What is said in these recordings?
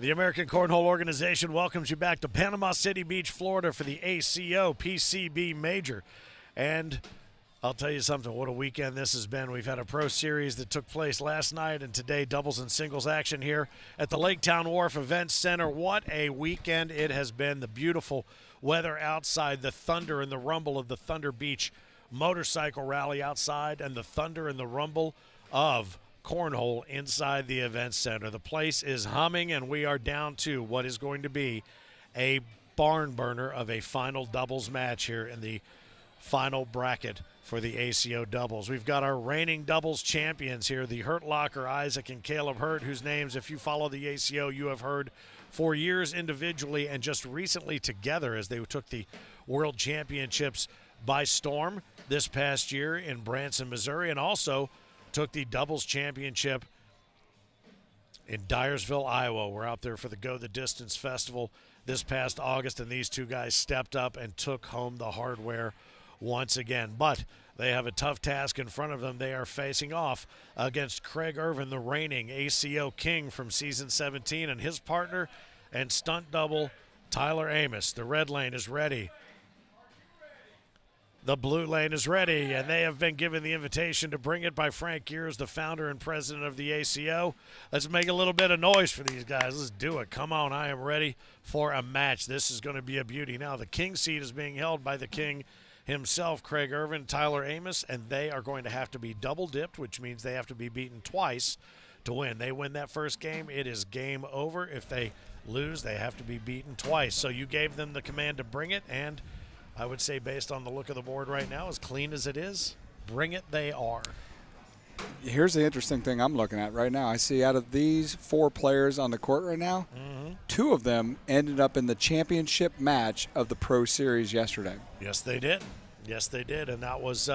The American Cornhole Organization welcomes you back to Panama City Beach, Florida for the ACO PCB Major. And I'll tell you something, what a weekend this has been. We've had a pro series that took place last night and today, doubles and singles action here at the Lake Town Wharf Events Center. What a weekend it has been. The beautiful weather outside, the thunder and the rumble of the Thunder Beach motorcycle rally outside, and the thunder and the rumble of Cornhole inside the event center. The place is humming, and we are down to what is going to be a barn burner of a final doubles match here in the final bracket for the ACO doubles. We've got our reigning doubles champions here, the Hurt Locker, Isaac and Caleb Hurt, whose names, if you follow the ACO, you have heard for years individually and just recently together as they took the World Championships by storm this past year in Branson, Missouri, and also took the doubles championship in Dyersville, Iowa. We're out there for the Go the Distance Festival this past August, and these two guys stepped up and took home the hardware once again. But they have a tough task in front of them. They are facing off against Craig Ervin, the reigning ACO king from season 17, and his partner and stunt double, Tyler Amos. The red lane is ready. The blue lane is ready, and they have been given the invitation to bring it by Frank Gears, the founder and president of the ACO. Let's make a little bit of noise for these guys. Let's do it. Come on, I am ready for a match. This is going to be a beauty. Now, the king seat is being held by the king himself, Craig Ervin, Tyler Amos, and they are going to have to be double-dipped, which means they have to be beaten twice to win. They win that first game, it is game over. If they lose, they have to be beaten twice. So you gave them the command to bring it, and I would say based on the look of the board right now, as clean as it is, bring it they are. Here's the interesting thing I'm looking at right now. I see out of these 4 players on the court right now, 2 of them ended up in the championship match of the Pro Series yesterday. Yes, they did. Yes, they did. And that was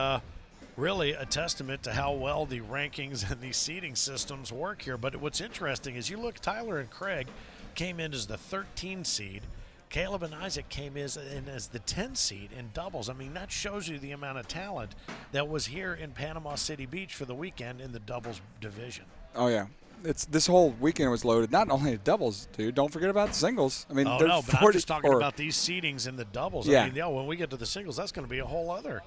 really a testament to how well the rankings and the seeding systems work here. But what's interesting is you look, Tyler and Craig came in as the 13 seed. Caleb and Isaac came in as the 10 seed in doubles. I mean, that shows you the amount of talent that was here in Panama City Beach for the weekend in the doubles division. Oh, yeah. This whole weekend was loaded, not only at doubles, dude. Don't forget about the singles. I mean, oh, no, but I'm just talking about these seedings in the doubles. Yeah. I mean, when we get to the singles, that's going to be a whole other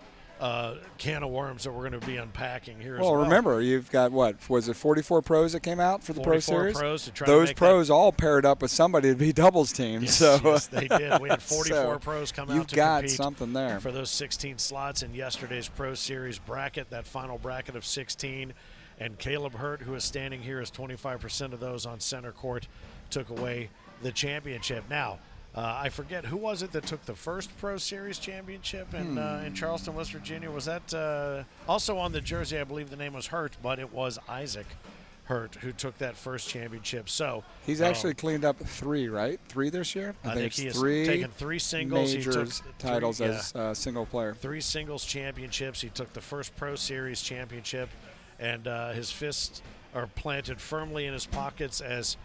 can of worms that we're going to be unpacking here as well. Well, remember, you've got, what, was it 44 pros that came out for the Pro Series? 44 pros to try Those to make pros that all paired up with somebody to be doubles teams. Yes, they did. We had 44 pros come out to you've got compete something there for those 16 slots in yesterday's Pro Series bracket, that final bracket of 16. And Caleb Hurt, who is standing here as 25% of those on center court, took away the championship. Now, I forget, who was it that took the first Pro Series championship in Charleston, West Virginia? Was that also on the jersey? I believe the name was Hurt, but it was Isaac Hurt who took that first championship. So he's actually cleaned up 3, right? 3 this year? I think he has 3 taken 3 singles. Major he took titles as a single player. 3 singles championships. He took the first Pro Series championship, and his fists are planted firmly in his pockets as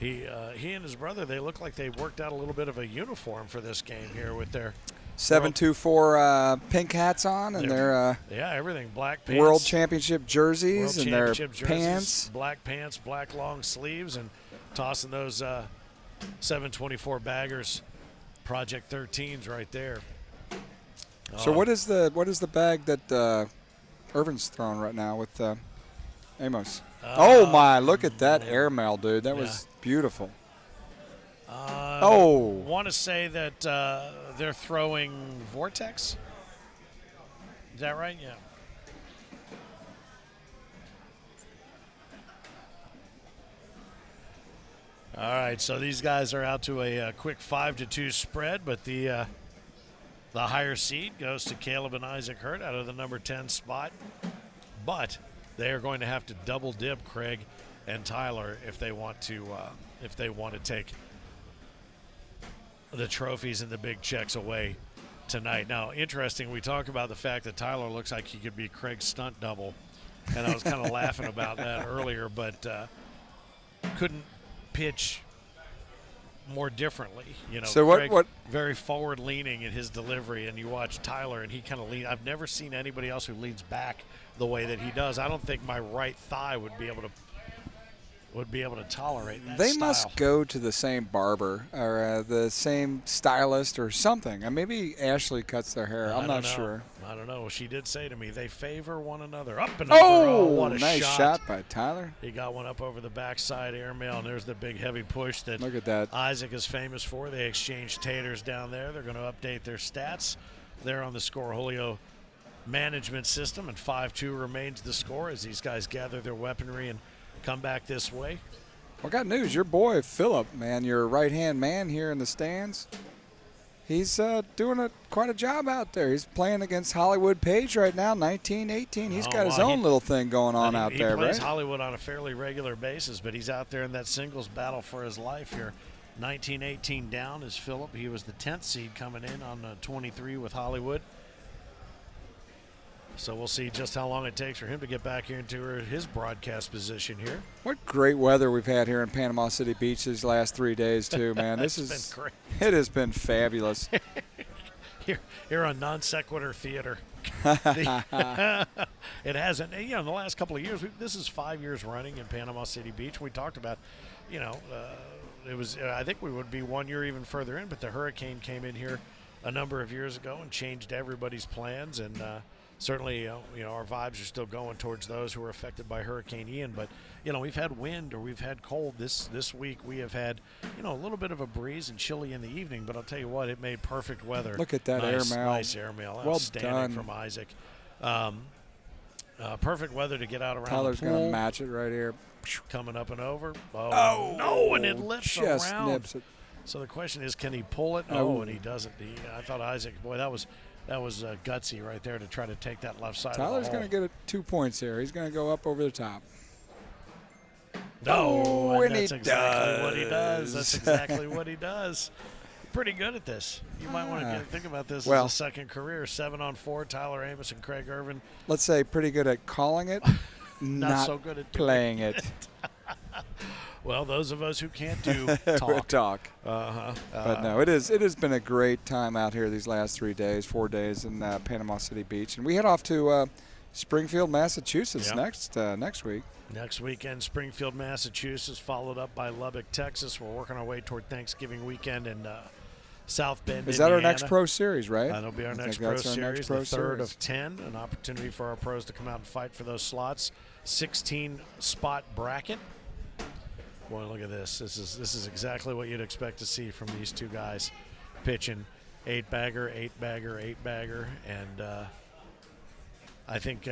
he and his brother, they look like they worked out a little bit of a uniform for this game here with their 724 pink hats on and their everything, black pants, World Championship jerseys and their pants, black pants, black long sleeves, and tossing those 724 baggers, Project 13s right there. So what is the bag that Ervin's throwing right now with Amos? Oh my! Look at that airmail, dude. That was beautiful. I want to say that they're throwing Vortex. Is that right? Yeah. All right, so these guys are out to a quick 5-2 spread, but the higher seed goes to Caleb and Isaac Hurt out of the number 10 spot. But they are going to have to double dip Craig and Tyler if they want to take the trophies and the big checks away tonight. Now, interesting, we talk about the fact that Tyler looks like he could be Craig's stunt double, and I was kind of laughing about that earlier, but couldn't pitch more differently. You know, so Craig, what very forward leaning in his delivery, and you watch Tyler and he kind of leans. I've never seen anybody else who leans back the way that he does. I don't think my right thigh would be able to would be able to tolerate that They style. must go to the same barber or the same stylist or something. And maybe Ashley cuts their hair. I'm not sure. I don't know. She did say to me, they favor one another. Up and Oh, over. What a nice shot by Tyler. He got one up over the backside airmail, and there's the big heavy push that Look at that. Isaac is famous for. They exchanged taters down there. They're going to update their stats. They're on the Cornhole management system, and 5-2 remains the score as these guys gather their weaponry and come back this way. Well, got news. Your boy, Philip, man, your right-hand man here in the stands, he's doing quite a job out there. He's playing against Hollywood Page right now, 19-18. He's got his own little thing going on out there, right? He plays Hollywood on a fairly regular basis, but he's out there in that singles battle for his life here. 19-18 down is Philip. He was the 10th seed coming in on 23 with Hollywood. So we'll see just how long it takes for him to get back here into his broadcast position here. What great weather we've had here in Panama City Beach these last 3 days, too, man. This has is been great. It has been fabulous. Here on Non Sequitur Theater. It hasn't, in the last couple of years, this is 5 years running in Panama City Beach. We talked about, it was, I think we would be 1 year even further in, but the hurricane came in here a number of years ago and changed everybody's plans. And certainly, our vibes are still going towards those who were affected by Hurricane Ian. But, we've had wind or we've had cold this week. We have had, a little bit of a breeze and chilly in the evening. But I'll tell you what, it made perfect weather. Look at that airmail. Nice airmail. Well Outstanding done from Isaac. Perfect weather to get out around Tyler's the pool. going to match it right here. Coming up and over. Oh, no, and it lips just around. Nips it. So the question is, can he pull it? Oh, and he doesn't. I thought Isaac, boy, that was gutsy right there to try to take that left side. Tyler's going to get 2 points here. He's going to go up over the top. No, and that's he exactly what he does. does. That's exactly what he does. Pretty good at this. You might want to think about this as a second career. 7-on-4, Tyler Amos and Craig Ervin. Let's say pretty good at calling it, not so good at playing it. Well, those of us who can't do talk. But no, it has been a great time out here these last 4 days in Panama City Beach, and we head off to Springfield, Massachusetts next week. Next weekend, Springfield, Massachusetts, followed up by Lubbock, Texas. We're working our way toward Thanksgiving weekend in South Bend, Is that Indiana. our next pro series, right? That'll be our next pro series, the third of 10. An opportunity for our pros to come out and fight for those slots. 16-spot bracket. Boy, look at this. This is exactly what you'd expect to see from these two guys pitching 8-bagger, 8-bagger, 8-bagger, and I think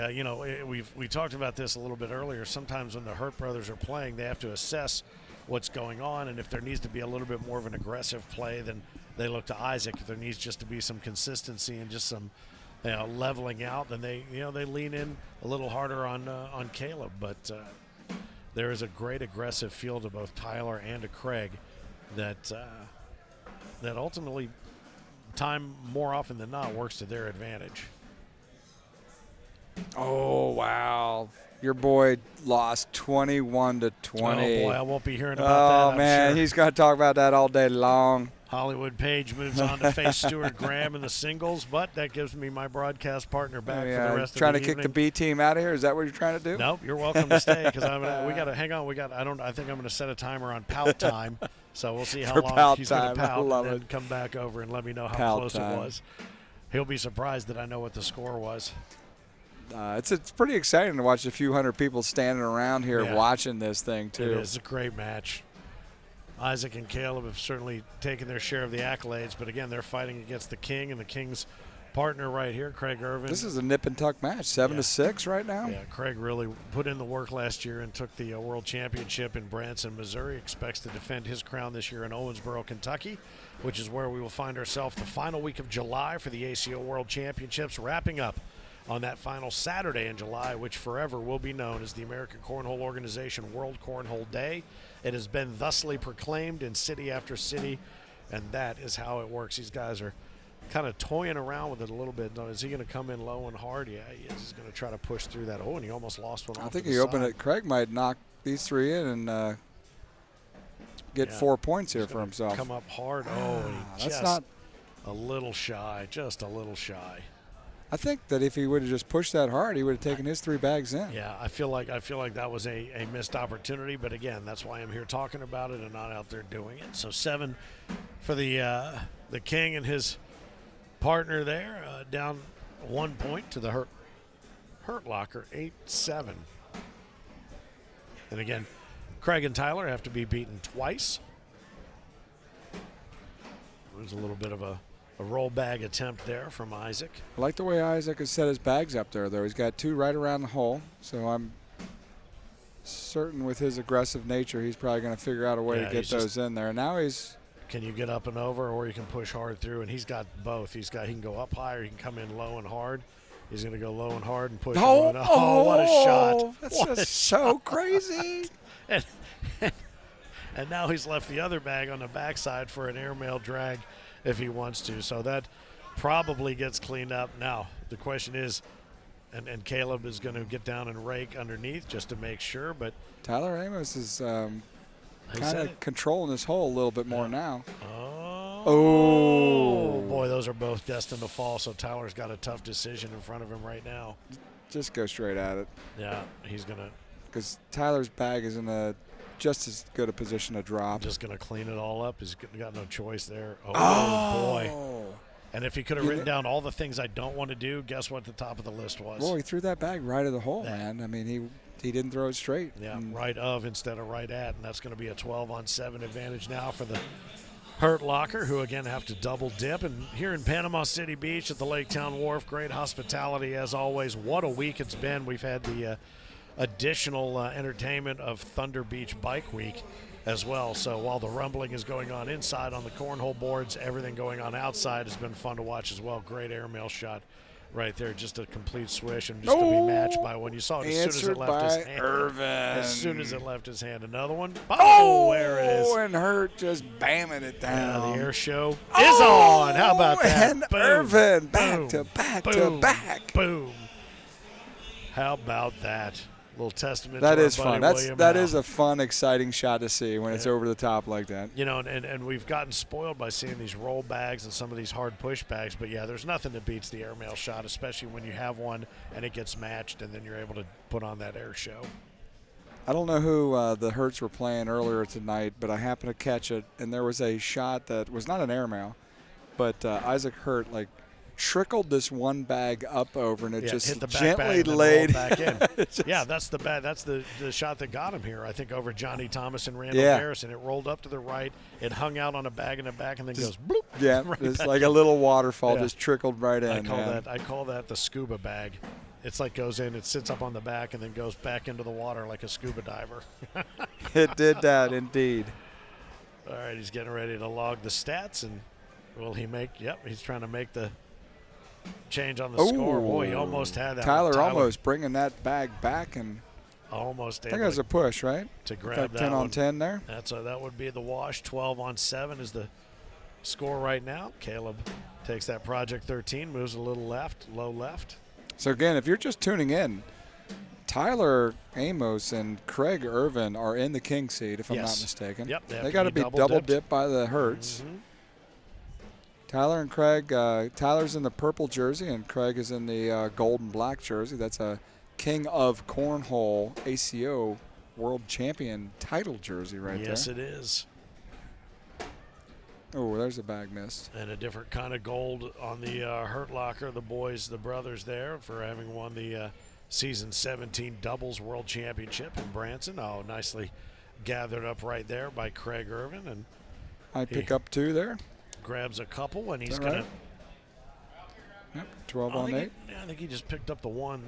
we talked about this a little bit earlier. Sometimes when the Hurt brothers are playing, they have to assess what's going on, and if there needs to be a little bit more of an aggressive play, then they look to Isaac. If there needs just to be some consistency and just some leveling out, then they lean in a little harder on Caleb. But there is a great aggressive feel to both Tyler and to Craig that ultimately, time more often than not, works to their advantage. Oh, wow. Your boy lost 21-20. Oh, boy, I won't be hearing about that. Oh, man, sure. he's going to talk about that all day long. Hollywood Page moves on to face Stuart Graham in the singles, but that gives me my broadcast partner back for the rest of the evening. Trying to kick the B team out of here? Is that what you're trying to do? Nope, you're welcome to stay because we got to hang on. I think I'm going to set a timer on pout time, so we'll see how long he's going to pout and then come back over and let me know how close it was. He'll be surprised that I know what the score was. It's pretty exciting to watch a few hundred people standing around here watching this thing, too. It is a great match. Isaac and Caleb have certainly taken their share of the accolades, but again, they're fighting against the King and the King's partner right here, Craig Ervin. This is a nip and tuck match, 7-6 right now. Yeah, Craig really put in the work last year and took the World Championship in Branson, Missouri. Expects to defend his crown this year in Owensboro, Kentucky, which is where we will find ourselves the final week of July for the ACO World Championships, wrapping up on that final Saturday in July, which forever will be known as the American Cornhole Organization World Cornhole Day. It has been thusly proclaimed in city after city, and that is how it works. These guys are kind of toying around with it a little bit. Is he going to come in low and hard? Yeah, he is. He's going to try to push through that. Oh, and he almost lost one off. I think he opened it. Craig might knock these three in and get 4 points here for himself. Come up hard. Oh, that's not a little shy. Just a little shy. I think that if he would have just pushed that hard, he would have taken his 3 bags in. Yeah, I feel like that was a missed opportunity, but again, that's why I'm here talking about it and not out there doing it. So 7 for the King and his partner there, down 1 point to the Hurt Locker, 8-7. And again, Craig and Tyler have to be beaten twice. There's a little bit of a roll bag attempt there from Isaac. I like the way Isaac has set his bags up there, though. He's got 2 right around the hole, so I'm certain with his aggressive nature, he's probably going to figure out a way to get those in there. Now he's... Can you get up and over, or you can push hard through? And he's got both. He can go up high, or he can come in low and hard. He's going to go low and hard and push. Oh, what a shot! That's just so crazy. And now he's left the other bag on the backside for an airmail drag if he wants to. So that probably gets cleaned up. Now the question is, and Caleb is going to get down and rake underneath just to make sure. But Tyler Amos is kind of controlling this hole a little bit more now. Oh, boy, those are both destined to fall. So Tyler's got a tough decision in front of him right now. Just go straight at it. Yeah, he's going to. Because Tyler's bag is in just as good a position to drop. Just going to clean it all up. He's got no choice there. Oh, boy. And if he could have written down all the things I don't want to do, guess what the top of the list was? Well, he threw that bag right of the hole, man. I mean, he didn't throw it straight. Yeah, right of instead of right at, and that's going to be a 12-on-7 advantage now for the Hurt Locker, who again have to double dip. And here in Panama City Beach at the Lake Town Wharf, great hospitality as always. What a week it's been. We've had the additional entertainment of Thunder Beach Bike Week as well. So while the rumbling is going on inside on the cornhole boards, everything going on outside has been fun to watch as well. Great airmail shot right there, just a complete swish, and just to be matched by one. You saw it as soon as it left his hand. Ervin. As soon as it left his hand. Another one. Oh, there it is. And Hurt just bamming it down. Yeah, the air show is on. How about that? And Ervin back to back to back. Boom. How about that? Little testament that to our is fun. buddy That is a fun, exciting shot to see when it's over the top like that. You know, and we've gotten spoiled by seeing these roll bags and some of these hard push bags, but yeah, there's nothing that beats the airmail shot, especially when you have one and it gets matched and then you're able to put on that air show. I don't know who the Hurts were playing earlier tonight, but I happened to catch it, and there was a shot that was not an airmail, but Isaac Hurt trickled this one bag up over, and it just hit the back gently bag and laid back in. Yeah, that's the bad. That's the shot that got him here. I think over Johnny Thomas and Randall Harrison. It rolled up to the right. It hung out on a bag in the back, and then goes bloop. Yeah, right it's like a little waterfall just trickled right in. I call that the scuba bag. It's like goes in, it sits up on the back, and then goes back into the water like a scuba diver. It did that indeed. All right, he's getting ready to log the stats, and will he make? Yep, he's trying to make the change on the score. Boy, he almost had that. Tyler almost bringing that bag back, and almost. I think it was a push, right? To grab that 10 one. on 10 there. That would be the wash. 12-on-7 is the score right now. Caleb takes that Project 13, moves a little left, low left. So again, if you're just tuning in, Tyler Amos and Craig Ervin are in the king seat, if I'm not mistaken. Yep, they got to be double dipped by the Hurts. Mm-hmm. Tyler and Craig, Tyler's in the purple jersey and Craig is in the gold and black jersey. That's a King of Cornhole ACO World Champion title jersey right there. Yes, it is. Oh, there's a bag missed. And a different kind of gold on the Hurt Locker. The boys, the brothers there for having won the Season 17 Doubles World Championship in Branson. Oh, nicely gathered up right there by Craig Ervin. And I pick up 2 there. Grabs a couple, and he's going to. Yep, 12 on 8. I think he just picked up the one.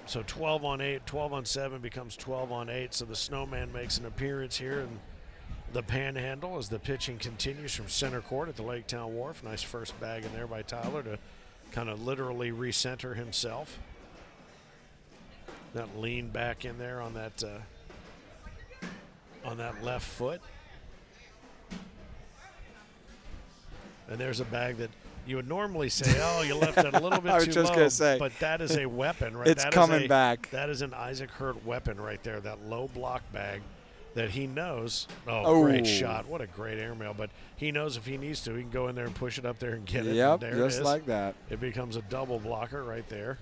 So 12 on 8, 12 on 7 becomes 12 on 8. So the Snowman makes an appearance here in the Panhandle as the pitching continues from center court at the Lake Town Wharf. Nice first bag in there by Tyler to kind of literally recenter himself. That lean back in there on that left foot. And there's a bag that you would normally say, oh, you left it a little bit I was too just low. gonna say, but that is a weapon, right? It's coming back. That is an Isaac Hurt weapon right there, that low block bag that he knows. Oh. Great shot. What a great airmail. But he knows if he needs to, he can go in there and push it up there and get it. Yep, And there just it is. like that. It becomes a double blocker right there.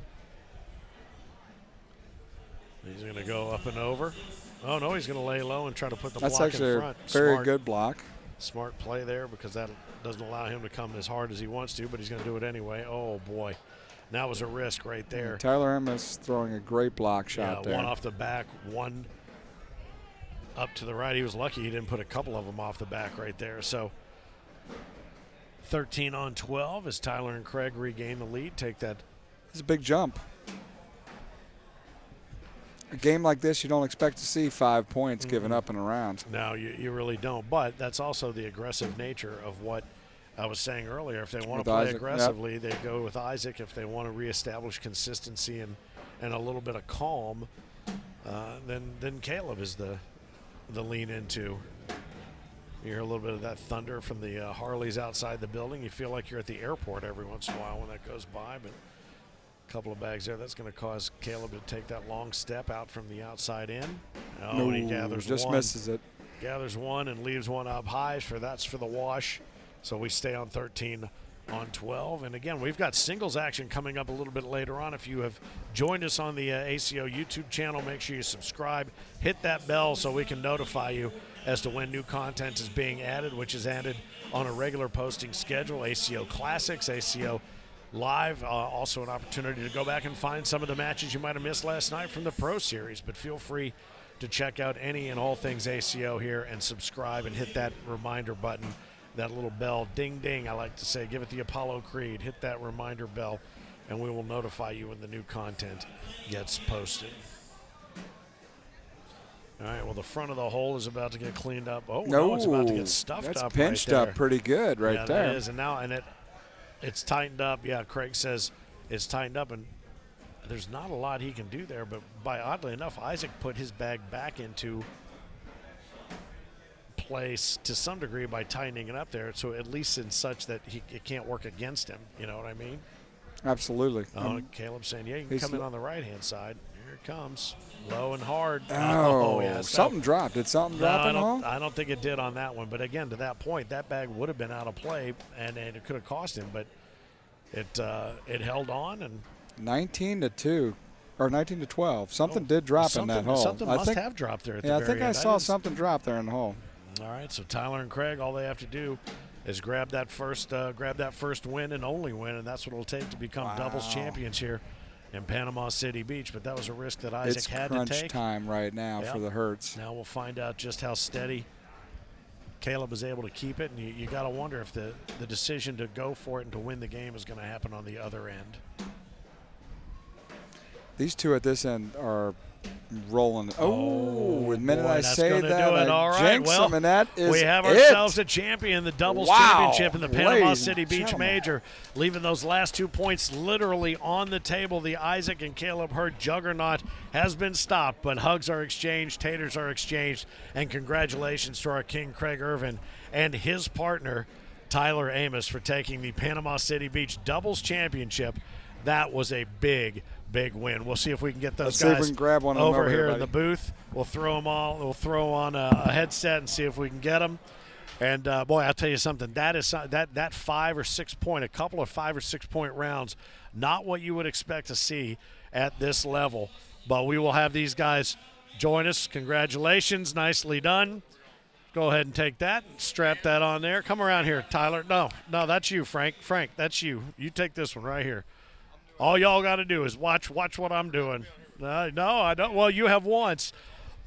He's going to go up and over. Oh, no, he's going to lay low and try to put the That's block actually in front. a very Smart. good block. Smart play there because that doesn't allow him to come as hard as he wants to, but he's going to do it anyway. Oh, boy. That was a risk right there. Tyler Amos throwing a great block shot there. One off the back, one up to the right. He was lucky he didn't put a couple of them off the back right there. So 13 on 12 as Tyler and Craig regain the lead. Take that. It's a big jump. A game like this, you don't expect to see 5 points given up in a round. No, you really don't. But that's also the aggressive nature of what I was saying earlier. If they want to play Isaac, aggressively, they go with Isaac. If they want to reestablish consistency and a little bit of calm, then Caleb is the lean into. You hear a little bit of that thunder from the Harleys outside the building. You feel like you're at the airport every once in a while when that goes by. But a couple of bags there. That's going to cause Caleb to take that long step out from the outside in. Oh, and he gathers just one. misses it. Gathers one and leaves one up high. That's for the wash. So we stay on 13 on 12. And again, we've got singles action coming up a little bit later on. If you have joined us on the ACO YouTube channel, make sure you subscribe. Hit that bell so we can notify you as to when new content is being added, which is added on a regular posting schedule. ACO Classics, ACO Live, also an opportunity to go back and find some of the matches you might have missed last night from the Pro Series. But feel free to check out any and all things ACO here and subscribe and hit that reminder button. That little bell, ding, ding, I like to say. Give it the Apollo Creed. Hit that reminder bell, and we will notify you when the new content gets posted. All right, well, the front of the hole is about to get cleaned up. Oh, no, it's about to get stuffed that's up right pinched there. up pretty good right yeah, there. It is, and now it's tightened up. Yeah, Craig says it's tightened up, and there's not a lot he can do there. But oddly enough, Isaac put his bag back into place to some degree by tightening it up there, so at least in such that it can't work against him. You know what I mean? Absolutely. Caleb's saying, yeah, you can come in on the right-hand side. Here it comes. Low and hard. Yeah, something dropped. Did something drop in the hole? I don't think it did on that one. But again, to that point, that bag would have been out of play, and it could have cost him. But it held on. And 19-2. Or 19-12. Something did drop in that hole. Something must have dropped there at the very end. I think I saw something drop there in the hole. All right, so Tyler and Craig, all they have to do is grab that first win and only win, and that's what it'll take to become doubles champions here in Panama City Beach. But that was a risk that Isaac had to take. It's crunch time right now for the Hertz. Now we'll find out just how steady Caleb is able to keep it, and you got to wonder if the decision to go for it and to win the game is going to happen on the other end. These two at this end are rolling. The minute boy, I say that, I jinx well, them, and that is we have it. ourselves a champion, the doubles championship in the Panama Ladies City and Beach gentlemen. Major, leaving those last 2 points literally on the table. The Isaac and Caleb Hurt juggernaut has been stopped, but hugs are exchanged, taters are exchanged, and congratulations to our king, Craig Ervin, and his partner, Tyler Amos, for taking the Panama City Beach doubles championship. That was a big win. We'll see if we can get those Let's see if guys we can grab one of them over over here here, in the booth. We'll throw them all. We'll throw on a headset and see if we can get them. And boy, I'll tell you something. That is that 5 or 6 point, a couple of 5 or 6 point rounds, not what you would expect to see at this level. But we will have these guys join us. Congratulations, nicely done. Go ahead and take that. Strap that on there. Come around here, Tyler. No, that's you, Frank. Frank, that's you. You take this one right here. All y'all got to do is watch what I'm doing. No, I don't. Well, you have once.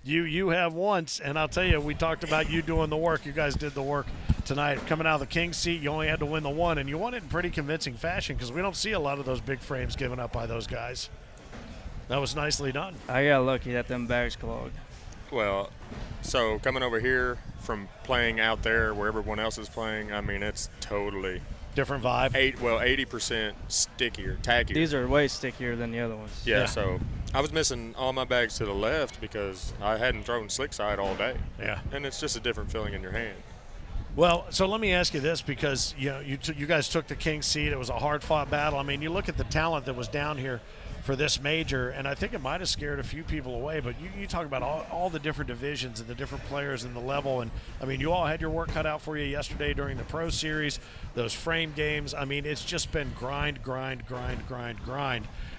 You have once, and I'll tell you, we talked about you doing the work. You guys did the work tonight. Coming out of the king's seat, you only had to win the one, and you won it in pretty convincing fashion because we don't see a lot of those big frames given up by those guys. That was nicely done. I got lucky that them bags clogged. Well, so coming over here from playing out there where everyone else is playing, I mean, it's totally different vibe. 80% stickier, tackier. These are way stickier than the other ones. Yeah, so I was missing all my bags to the left because I hadn't thrown slick side all day. Yeah. And it's just a different feeling in your hand. Well, so let me ask you this, because you guys took the king's seat. It was a hard-fought battle. I mean, you look at the talent that was down here for this major, and I think it might have scared a few people away. But you talk about all the different divisions and the different players and the level, and I mean, you all had your work cut out for you yesterday during the Pro Series, those frame games. I mean, it's just been grind,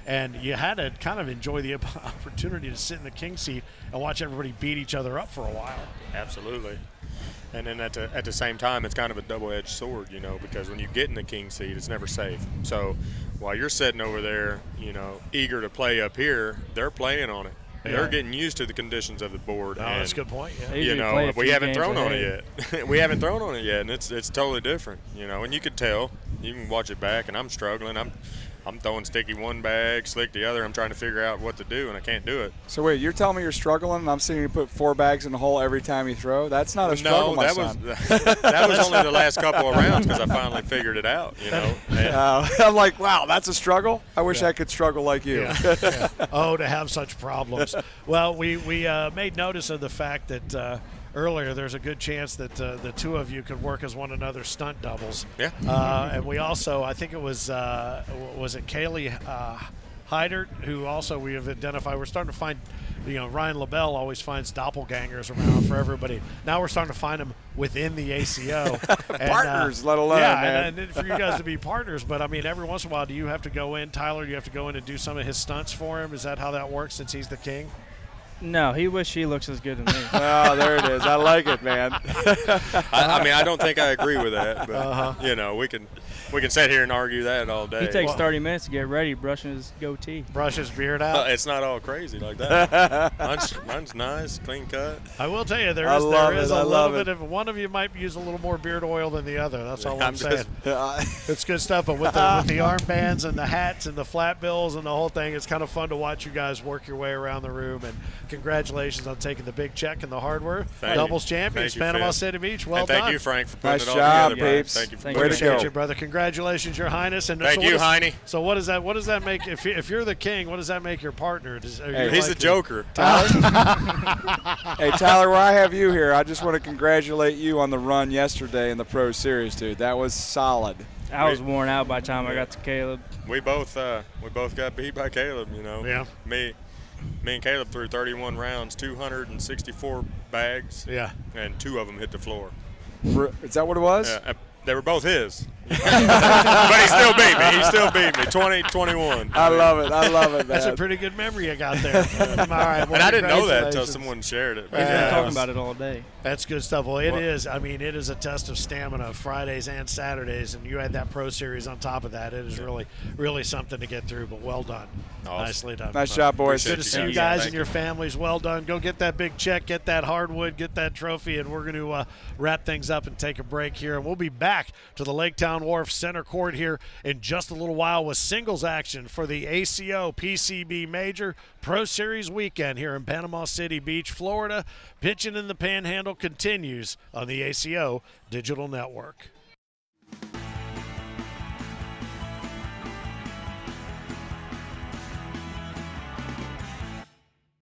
and you had to kind of enjoy the opportunity to sit in the king seat and watch everybody beat each other up for a while. Absolutely. And then at the same time, it's kind of a double-edged sword, you know, because when you get in the king seat, it's never safe. So while you're sitting over there, you know, eager to play up here, they're playing on it. Yeah. They're getting used to the conditions of the board. Oh, and, that's a good point. Yeah. They you usually play know, a we few haven't games thrown on ahead. it yet. We haven't thrown on it yet, and it's totally different, you know. And you can tell. You can watch it back, and I'm struggling. I'm throwing sticky one bag, slick the other. I'm trying to figure out what to do, and I can't do it. So wait, you're telling me you're struggling, and I'm seeing you put 4 bags in the hole every time you throw? That's not a struggle, my son. That was only the last couple of rounds because I finally figured it out, you know. And I'm like, wow, that's a struggle? I wish I could struggle like you. Yeah. Oh, to have such problems. Well, we made notice of the fact that earlier there's a good chance that the two of you could work as one another's stunt doubles. Yeah. And we also, I think it was it Kaylee Hydert, who also we have identified. We're starting to find, you know, Ryan LaBelle always finds doppelgangers around for everybody. Now we're starting to find them within the ACO. And, Partners, let alone, yeah, man. and for you guys to be partners. But, I mean, every once in a while, do you have to go in, Tyler, do you have to go in and do some of his stunts for him? Is that how that works since he's the king? No, he wish he looks as good as me. Oh, there it is. I like it, man. I mean, I don't think I agree with that, but you know, we can sit here and argue that all day. He takes 30 minutes to get ready, brushing his goatee. Brush his beard out. It's not all crazy like that. Mine's nice, clean cut. I will tell you, there I is love a it. I little love bit it. of one of you might use a little more beard oil than the other. That's all I'm saying. just- It's good stuff, but with the armbands and the hats and the flat bills and the whole thing, it's kind of fun to watch you guys work your way around the room. And congratulations on taking the big check and the hardware. Thank Doubles you. champions, Thank you, Panama Phil. City Beach. Well and done. thank you, Frank, for putting Nice it all job, together. peeps. Thank you. Thank Way you. to Appreciate go. you, brother. Congratulations, Your Highness. And Thank so you, what Heine. So what does that make? If you're the king, what does that make your partner? Are you He's the like Joker. Hey, Tyler, while I have you here, I just want to congratulate you on the run yesterday in the Pro Series, dude. That was solid. I was worn out by the time I got to Caleb. We both got beat by Caleb. You know. Yeah. Me and Caleb threw 31 rounds, 264 bags. Yeah. And 2 of them hit the floor. Is that what it was? Yeah, they were both his. But he still beat me. He still beat me. 20-21. I love it. I love it, man. That's a pretty good memory you got there. All right. Well, And I didn't know that until congratulations. someone shared it. We've been Yeah. talking about it all day. That's good stuff. Well, it is. I mean, it is a test of stamina Fridays and Saturdays, and you had that Pro Series on top of that. It is really, really something to get through, but well done. Awesome. Nicely done. Nice job, boys. Good to Appreciate see you you guys. guys Thank and your families. Well done. Go get that big check, get that hardwood, get that trophy, and we're going to wrap things up and take a break here. And we'll be back to the Lake Town Wharf Center Court here in just a little while with singles action for the ACO PCB Major Pro Series weekend here in Panama City Beach, Florida. Pitching in the Panhandle continues on the ACO Digital Network.